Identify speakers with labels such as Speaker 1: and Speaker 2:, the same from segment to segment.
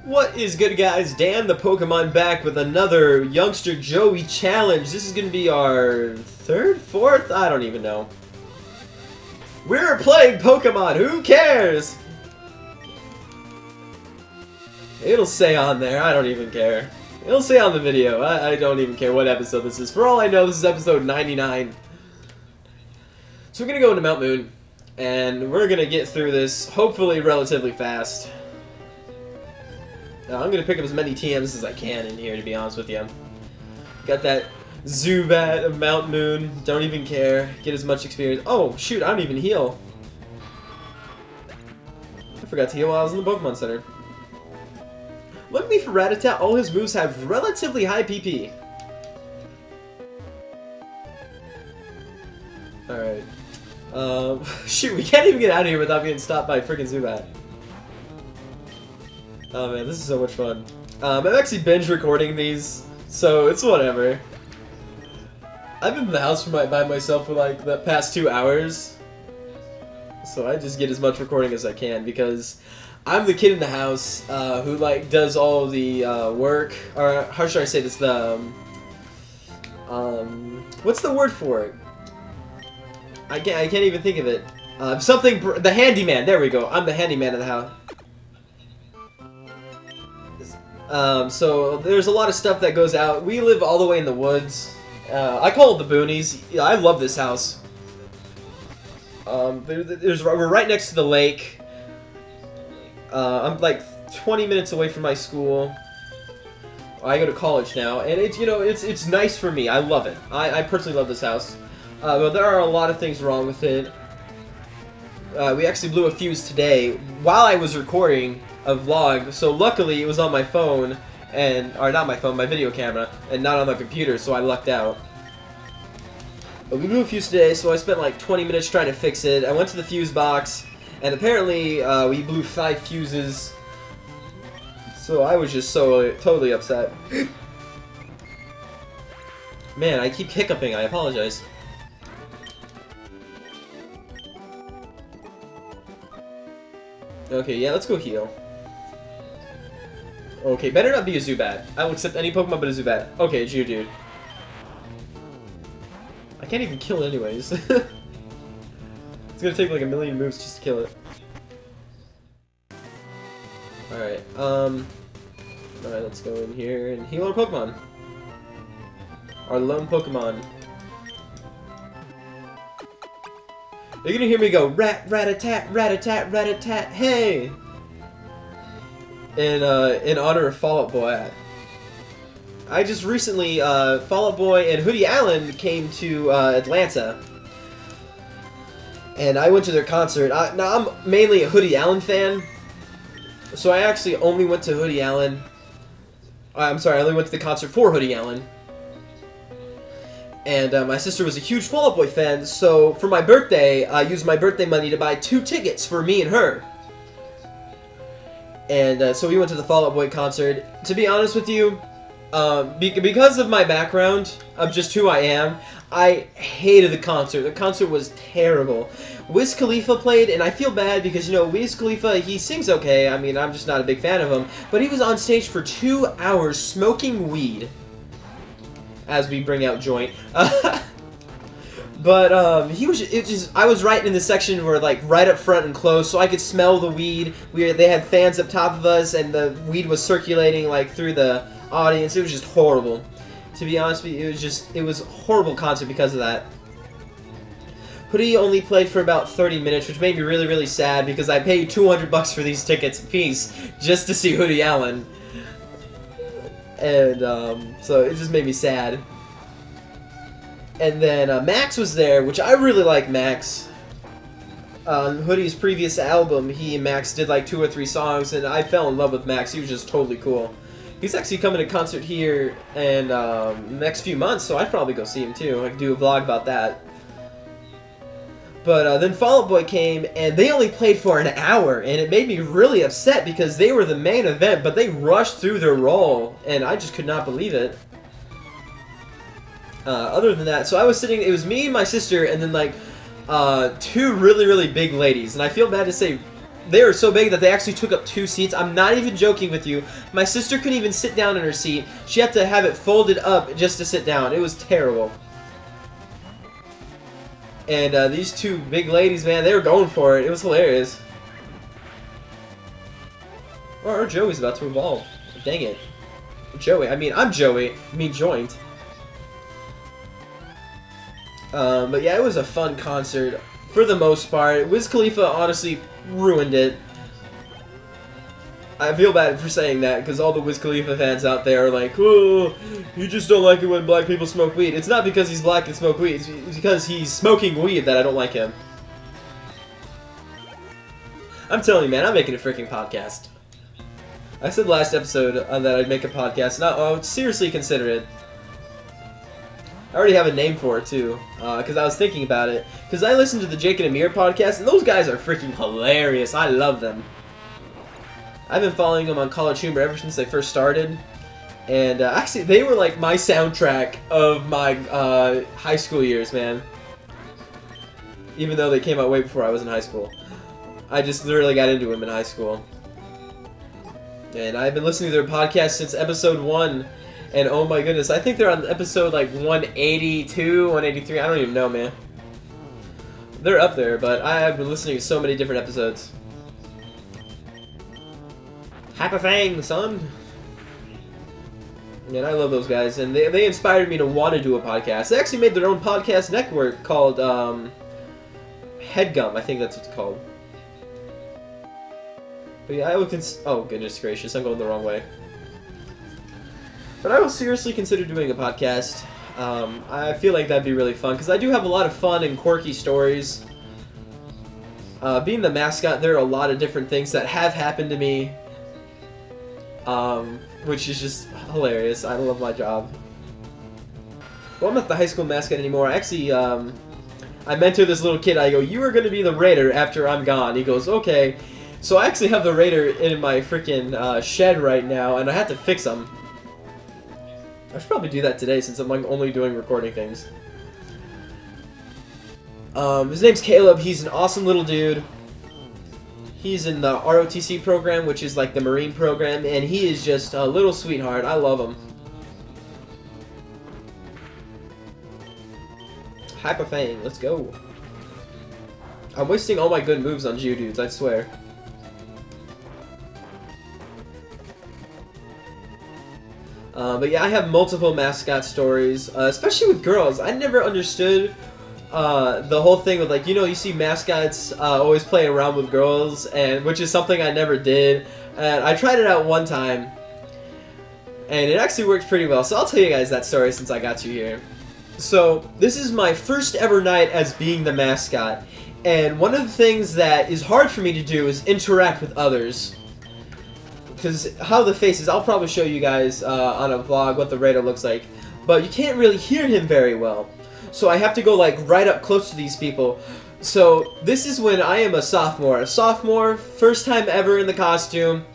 Speaker 1: What is good, guys? Dan the Pokemon back with another Youngster Joey challenge. This is going to be our third, fourth? I don't even know. We're playing Pokemon. Who cares? It'll say on there. I don't even care. It'll say on the video. I don't even care what episode this is. For all I know, this is episode 99. So we're going to go into Mount Moon, and we're going to get through this, hopefully relatively fast. I'm going to pick up as many TMs as I can in here, to be honest with you. Got that Zubat of Mount Moon. Don't even care. Get as much experience. Oh, shoot, I don't even heal. I forgot to heal while I was in the Pokemon Center. Luckily for RATTATA, all his moves have relatively high PP. Alright. Shoot, we can't even get out of here without being stopped by freaking Zubat. Oh man, this is so much fun. I'm actually binge recording these, so it's whatever. I've been in the house by myself for like the past 2 hours, so I just get as much recording as I can because I'm the kid in the house who like does all the work, or how should I say this? The what's the word for it? I can't even think of it. The handyman. There we go. I'm the handyman of the house. So there's a lot of stuff that goes out. We live all the way in the woods. I call it the boonies. Yeah, I love this house. We're right next to the lake. I'm like 20 minutes away from my school. I go to college now, and it's nice for me. I love it. I personally love this house. But there are a lot of things wrong with it. We actually blew a fuse today while I was recording a vlog, so luckily it was on my phone, or not my phone, my video camera, and not on the computer, so I lucked out. But we blew a fuse today, so I spent like 20 minutes trying to fix it. I went to the fuse box, and apparently we blew 5 fuses, so I was just totally upset. Man, I keep hiccuping, I apologize. Okay, yeah, let's go heal. Okay, better not be a Zubat. I will accept any Pokemon but a Zubat. Okay, it's you, dude. I can't even kill it anyways. It's gonna take like a million moves just to kill it. Alright, alright, let's go in here and heal our Pokemon. Our lone Pokemon. You're gonna hear me go rat-a-tat, rat-a-tat, rat-a-tat, hey! In honor of Fall Out Boy. I just recently, Fall Out Boy and Hoodie Allen came to Atlanta, and I went to their concert. Now I'm mainly a Hoodie Allen fan, so I actually only went to Hoodie Allen. I'm sorry, I only went to the concert for Hoodie Allen. And my sister was a huge Fall Out Boy fan, so for my birthday, I used my birthday money to buy 2 tickets for me and her. And so we went to the Fall Out Boy concert. To be honest with you, because of my background, of just who I am, I hated the concert. The concert was terrible. Wiz Khalifa played, and I feel bad because, Wiz Khalifa, he sings okay. I mean, I'm just not a big fan of him. But he was on stage for 2 hours smoking weed. As we bring out Joint. But, I was right in the section where, like, right up front and close, so I could smell the weed. They had fans up top of us, and the weed was circulating, like, through the audience. It was just horrible. To be honest with you, it was a horrible concert because of that. Hoodie only played for about 30 minutes, which made me really, really sad, because I paid $200 for these tickets apiece just to see Hoodie Allen. And, so it just made me sad. And then, Max was there, which I really like Max. On Hoodie's previous album, he and Max did like 2 or 3 songs, and I fell in love with Max. He was just totally cool. He's actually coming to concert here in, next few months, so I'd probably go see him too. I could do a vlog about that. But, then Fall Out Boy came, and they only played for an hour, and it made me really upset because they were the main event, but they rushed through their role, and I just could not believe it. Other than that, so I was sitting, it was me and my sister, and then, like, 2 really, really big ladies, and I feel bad to say they were so big that they actually took up 2 seats. I'm not even joking with you. My sister couldn't even sit down in her seat. She had to have it folded up just to sit down. It was terrible. And these 2 big ladies, man, they were going for it. It was hilarious. Or Joey's about to evolve. Dang it. Joey. I mean, I'm Joey. I mean, joint. But yeah, it was a fun concert for the most part. Wiz Khalifa honestly ruined it. I feel bad for saying that because all the Wiz Khalifa fans out there are like, oh, you just don't like it when black people smoke weed. It's not because he's black and smoke weed. It's because he's smoking weed that I don't like him. I'm telling you, man, I'm making a freaking podcast. I said last episode that I'd make a podcast, and I would seriously consider it. I already have a name for it, too, because I was thinking about it. Because I listened to the Jake and Amir podcast, and those guys are freaking hilarious. I love them. I've been following them on College Humor ever since they first started. And actually, they were like my soundtrack of my high school years, man. Even though they came out way before I was in high school. I just literally got into them in high school. And I've been listening to their podcast since episode 1. And oh my goodness, I think they're on episode like 182, 183, I don't even know, man. They're up there, but I have been listening to so many different episodes. Happy Fang, son! And I love those guys, and they inspired me to want to do a podcast. They actually made their own podcast network called Headgum, I think that's what it's called. But yeah, I would oh goodness gracious, I'm going the wrong way. But I will seriously consider doing a podcast. I feel like that'd be really fun, because I do have a lot of fun and quirky stories. Being the mascot, there are a lot of different things that have happened to me. Which is just hilarious. I love my job. Well, I'm not the high school mascot anymore. Actually, I mentor this little kid. I go, you are going to be the raider after I'm gone. He goes, okay. So I actually have the raider in my freaking shed right now, and I have to fix him. I should probably do that today since I'm like only doing recording things. His name's Caleb. He's an awesome little dude. He's in the ROTC program, which is like the Marine program, and he is just a little sweetheart. I love him. Hyperfang, let's go. I'm wasting all my good moves on Geodudes, I swear. But yeah, I have multiple mascot stories, especially with girls. I never understood the whole thing with, like, you know, you see mascots always playing around with girls, and which is something I never did. And I tried it out one time, and it actually worked pretty well. So I'll tell you guys that story since I got you here. So this is my first ever night as being the mascot, and one of the things that is hard for me to do is interact with others. Because how the face is, I'll probably show you guys on a vlog what the Raider looks like, but you can't really hear him very well. So I have to go like right up close to these people. So this is when I am a sophomore. A sophomore, first time ever in the costume,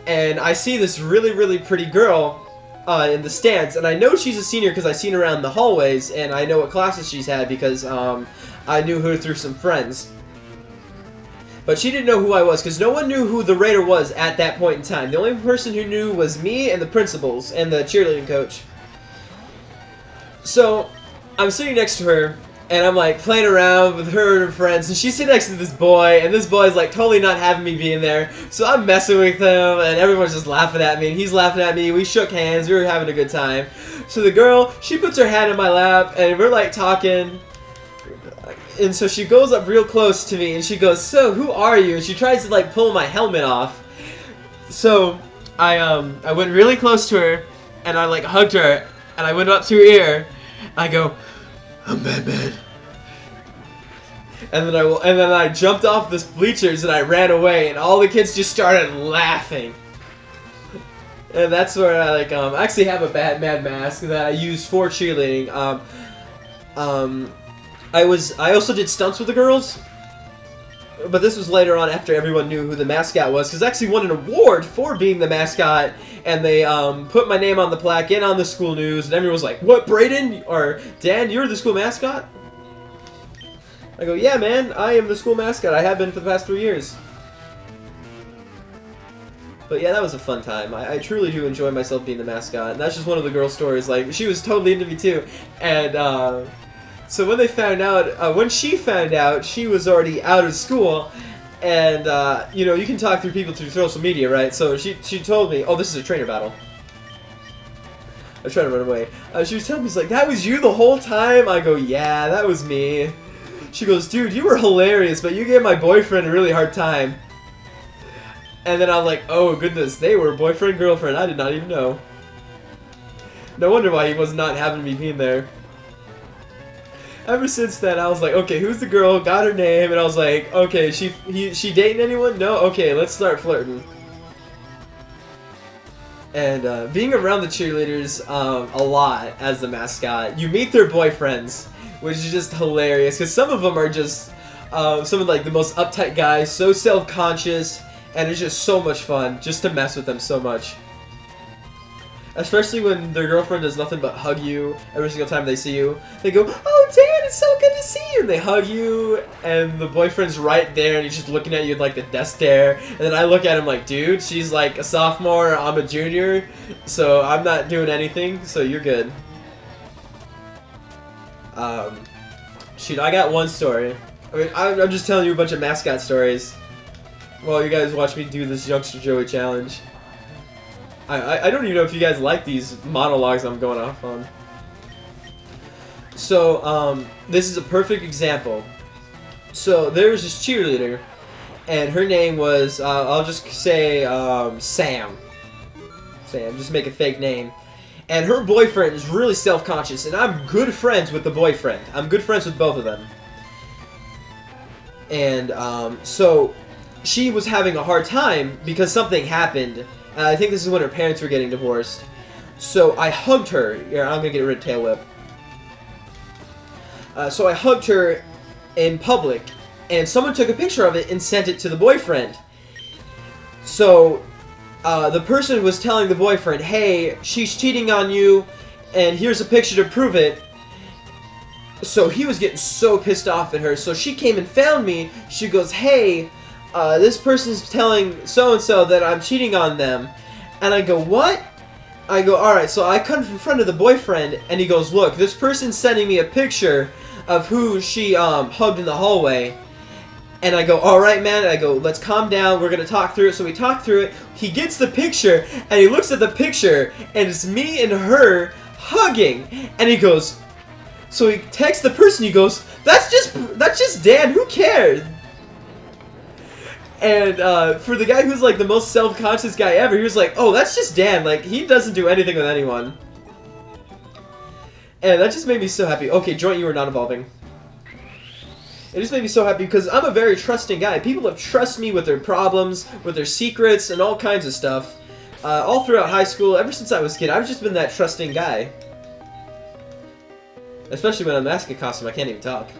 Speaker 1: and I see this really, really pretty girl in the stands, and I know she's a senior because I've seen her around the hallways, and I know what classes she's had because I knew her through some friends. But she didn't know who I was, because no one knew who the Raider was at that point in time. The only person who knew was me and the principals and the cheerleading coach. So I'm sitting next to her, and I'm like playing around with her and her friends, and she's sitting next to this boy, and this boy's like totally not having me being there. So I'm messing with him, and everyone's just laughing at me, and he's laughing at me. We shook hands, we were having a good time. So the girl, she puts her hand in my lap, and we're like talking. And so she goes up real close to me, and she goes, so, who are you? And she tries to, like, pull my helmet off. So, I went really close to her, and I, like, hugged her, and I went up to her ear, and I go, I'm Batman. And then I jumped off the bleachers, and I ran away, and all the kids just started laughing. And that's where I, like, actually have a Batman mask that I use for cheerleading. I also did stunts with the girls, but this was later on after everyone knew who the mascot was, because I actually won an award for being the mascot, and they put my name on the plaque and on the school news, and everyone was like, what, Brayden? Or, Dan, you're the school mascot? I go, yeah, man, I am the school mascot. I have been for the past 3 years. But yeah, that was a fun time. I truly do enjoy myself being the mascot. And that's just one of the girl stories. Like, she was totally into me too. And so when they found out, when she found out, she was already out of school. And, you know, you can talk through people through social media, right? So she told me, oh, this is a trainer battle. I was trying to run away. She was telling me, she's like, that was you the whole time? I go, yeah, that was me. She goes, dude, you were hilarious, but you gave my boyfriend a really hard time. And then I was like, oh goodness, they were boyfriend, girlfriend. I did not even know. No wonder why he was not having me being there. Ever since then, I was like, okay, who's the girl? Got her name, and I was like, okay, she dating anyone? No? Okay, let's start flirting. And being around the cheerleaders a lot as the mascot, you meet their boyfriends, which is just hilarious, because some of them are just some of like the most uptight guys, so self-conscious. And it's just so much fun just to mess with them so much. Especially when their girlfriend does nothing but hug you every single time they see you. They go, oh Dan, it's so good to see you! And they hug you, and the boyfriend's right there, and he's just looking at you with like the death stare. And then I look at him like, dude, she's like a sophomore, I'm a junior, so I'm not doing anything, so you're good. Shoot, I got one story. I mean, I'm just telling you a bunch of mascot stories. Well, you guys watch me do this Youngster Joey challenge. I don't even know if you guys like these monologues I'm going off on. So, this is a perfect example. So, there was this cheerleader, and her name was, I'll just say, Sam. Sam, just make a fake name. And her boyfriend is really self-conscious, and I'm good friends with the boyfriend. I'm good friends with both of them. And, so she was having a hard time because something happened. I think this is when her parents were getting divorced. So I hugged her. Here, I'm gonna get rid of tail whip. So I hugged her in public, and someone took a picture of it and sent it to the boyfriend. So the person was telling the boyfriend, hey, she's cheating on you, and here's a picture to prove it. So he was getting so pissed off at her. So she came and found me. She goes, hey, this person's telling so-and-so that I'm cheating on them. And I go, what? I go, alright, so I come in front of the boyfriend, and he goes, look, this person's sending me a picture of who she hugged in the hallway. And I go, alright, man. And I go, let's calm down. We're going to talk through it. So we talk through it. He gets the picture, and he looks at the picture, and it's me and her hugging. And he goes, so he texts the person, he goes, that's just Dan, who cares? And for the guy who's like the most self-conscious guy ever, he was like, oh, that's just Dan, like, he doesn't do anything with anyone. And that just made me so happy. Okay, Joint, you are not evolving. It just made me so happy because I'm a very trusting guy. People have trusted me with their problems, with their secrets, and all kinds of stuff. All throughout high school, ever since I was a kid, I've just been that trusting guy. Especially when I'm in a mascot costume, I can't even talk.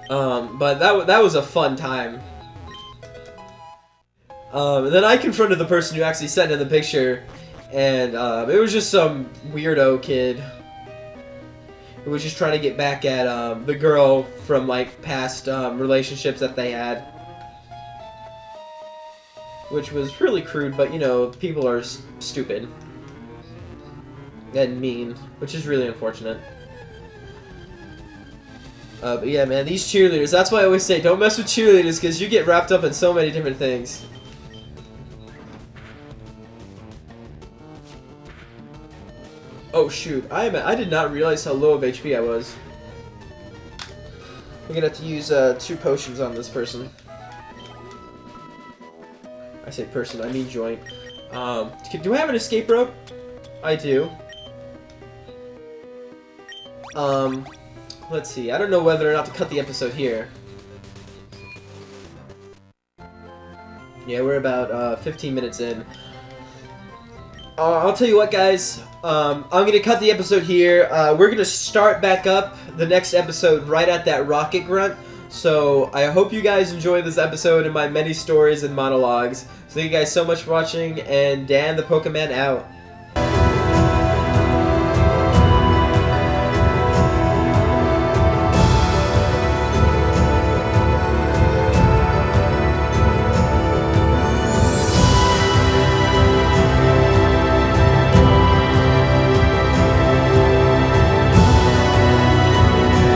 Speaker 1: But that was a fun time. And then I confronted the person who actually sent in the picture, and it was just some weirdo kid who was just trying to get back at the girl from like past relationships that they had, which was really crude. But you know, people are stupid and mean, which is really unfortunate. But yeah, man, these cheerleaders, that's why I always say, don't mess with cheerleaders, because you get wrapped up in so many different things. Oh shoot, I did not realize how low of HP I was. We're gonna have to use 2 potions on this person. I say person, I mean Joint. Do I have an escape rope? I do. Let's see. I don't know whether or not to cut the episode here. Yeah, we're about 15 minutes in. I'll tell you what, guys. I'm gonna cut the episode here. We're gonna start back up the next episode right at that rocket grunt. So I hope you guys enjoyed this episode and my many stories and monologues. So thank you guys so much for watching, and Dan the Pokemon out.